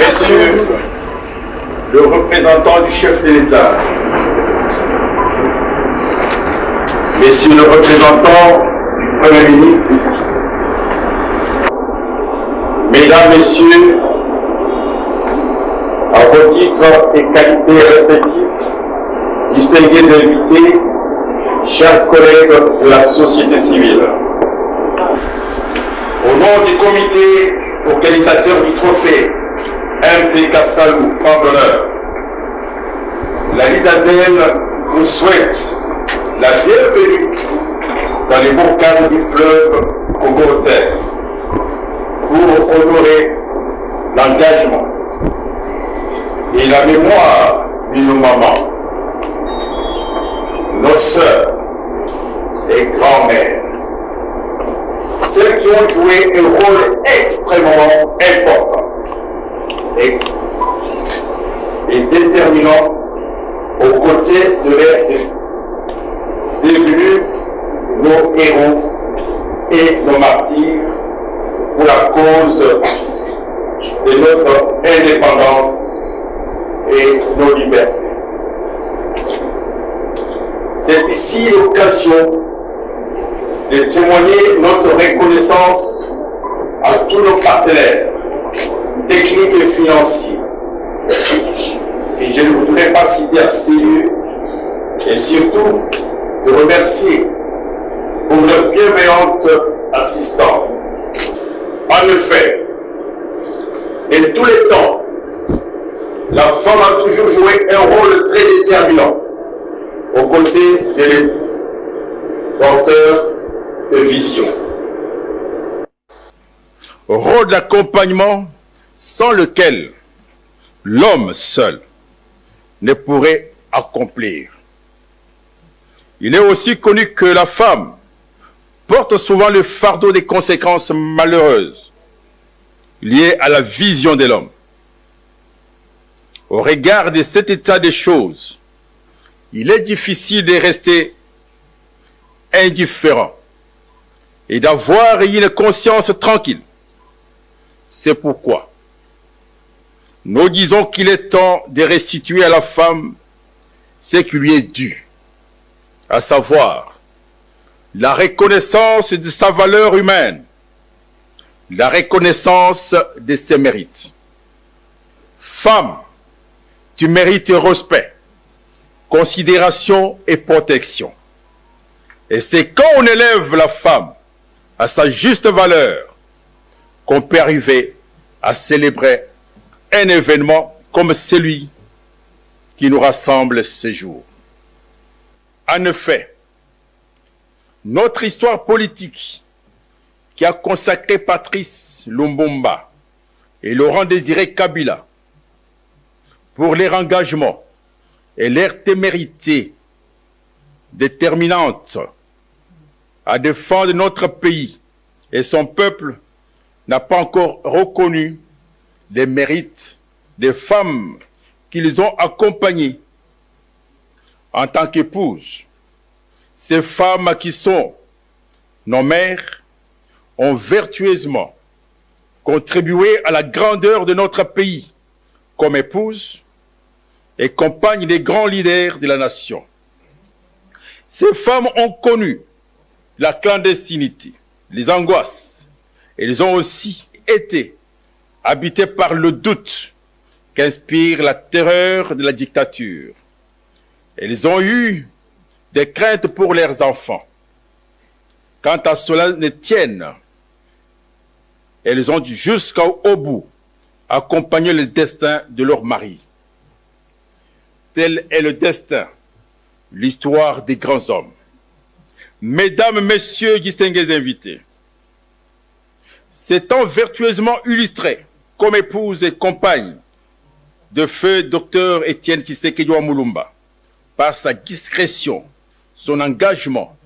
Messieurs, le représentant du chef de l'État, Messieurs le représentant du Premier ministre, Mesdames, Messieurs, à vos titres et qualités respectifs, distingués invités, chers collègues de la société civile, au nom du comité organisateur du trophée MT Kassalou, femme d'honneur, la Lisadelle vous souhaite la bienvenue dans les beaux cadres du fleuve Congo-Terre pour honorer l'engagement et la mémoire de nos mamans, nos sœurs et grand-mères, celles qui ont joué un rôle extrêmement important et déterminant aux côtés de leurs élus, devenus nos héros et nos martyrs pour la cause de notre indépendance et nos libertés. C'est ici l'occasion de témoigner notre reconnaissance à tous nos partenaires techniques et financiers. Et je ne voudrais pas citer à ces lieux, et surtout de remercier pour leur bienveillante assistance. En effet, en tous les temps, la femme a toujours joué un rôle très déterminant aux côtés de l'époux, porteur de vision. Rôle d'accompagnement sans lequel l'homme seul ne pourrait accomplir. Il est aussi connu que la femme porte souvent le fardeau des conséquences malheureuses liées à la vision de l'homme. Au regard de cet état des choses, il est difficile de rester indifférent et d'avoir une conscience tranquille. C'est pourquoi nous disons qu'il est temps de restituer à la femme ce qui lui est dû, à savoir la reconnaissance de sa valeur humaine, la reconnaissance de ses mérites. Femme, tu mérites respect, considération et protection. Et c'est quand on élève la femme à sa juste valeur qu'on peut arriver à célébrer un événement comme celui qui nous rassemble ce jour. En effet, notre histoire politique qui a consacré Patrice Lumumba et Laurent Désiré Kabila pour leur engagement et leur témérité déterminante à défendre notre pays et son peuple n'a pas encore reconnu les mérites des femmes qu'ils ont accompagnées en tant qu'épouses. Ces femmes qui sont nos mères ont vertueusement contribué à la grandeur de notre pays comme épouses et compagnes des grands leaders de la nation. Ces femmes ont connu la clandestinité, les angoisses, et elles ont aussi été habitées par le doute qu'inspire la terreur de la dictature. Elles ont eu des craintes pour leurs enfants. Quant à cela ne tienne, elles ont dû jusqu'au bout accompagner le destin de leur mari. Tel est le destin, l'histoire des grands hommes. Mesdames, Messieurs, distingués invités, s'étant vertueusement illustré comme épouse et compagne de feu Dr Étienne Tshisekedi Mulumba, par sa discrétion, son engagement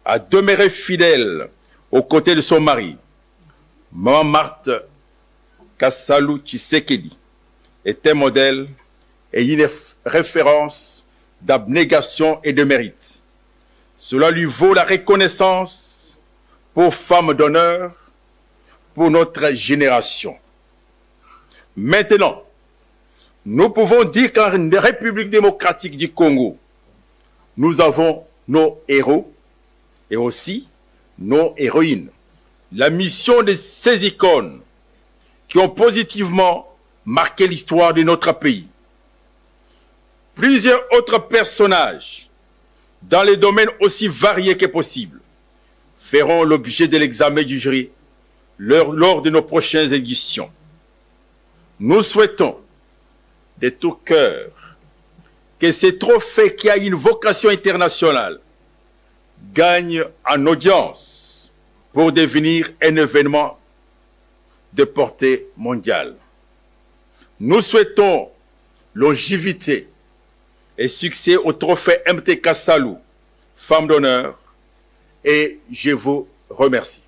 à demeurer fidèle aux côtés de son mari, Maman Marthe Kassalou Tshisekedi est un modèle et une référence d'abnégation et de mérite. Cela lui vaut la reconnaissance pour femme d'honneur pour notre génération. Maintenant, nous pouvons dire qu'en République démocratique du Congo, nous avons nos héros et aussi nos héroïnes. La mission de ces icônes qui ont positivement marqué l'histoire de notre pays. Plusieurs autres personnages, dans les domaines aussi variés que possible, feront l'objet de l'examen du jury lors de nos prochaines éditions. Nous souhaitons de tout cœur que ces trophées qui a une vocation internationale gagnent en audience pour devenir un événement de portée mondiale. Nous souhaitons longévité et succès au trophée MTK Salou, femme d'honneur, et je vous remercie.